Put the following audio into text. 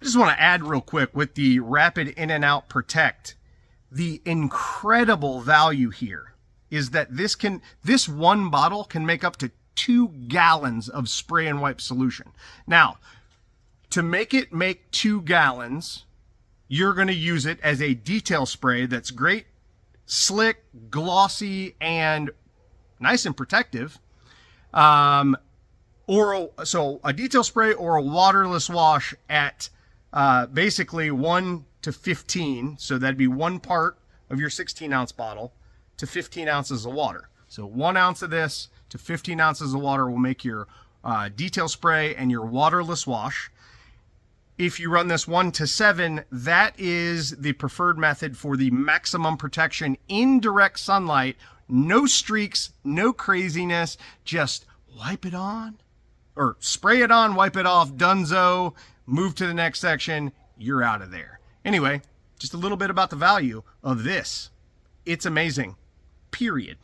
I just want to add real quick with the Rapid In and Out Protect, the incredible value here is that this one bottle can make up to 2 gallons of spray and wipe solution. Now, to make it make 2 gallons, you're going to use it as a detail spray that's great, slick, glossy, and nice and protective. So a detail spray or a waterless wash at basically 1 to 15. So that'd be 1 part of your 16-ounce bottle to 15 ounces of water. So 1 ounce of this to 15 ounces of water will make your detail spray and your waterless wash. If you run this 1 to 7, that is the preferred method for the maximum protection in direct sunlight. No streaks, no craziness, just wipe it on or spray it on, wipe it off, donezo, move to the next section, you're out of there. Anyway, just a little bit about the value of this. It's amazing, period.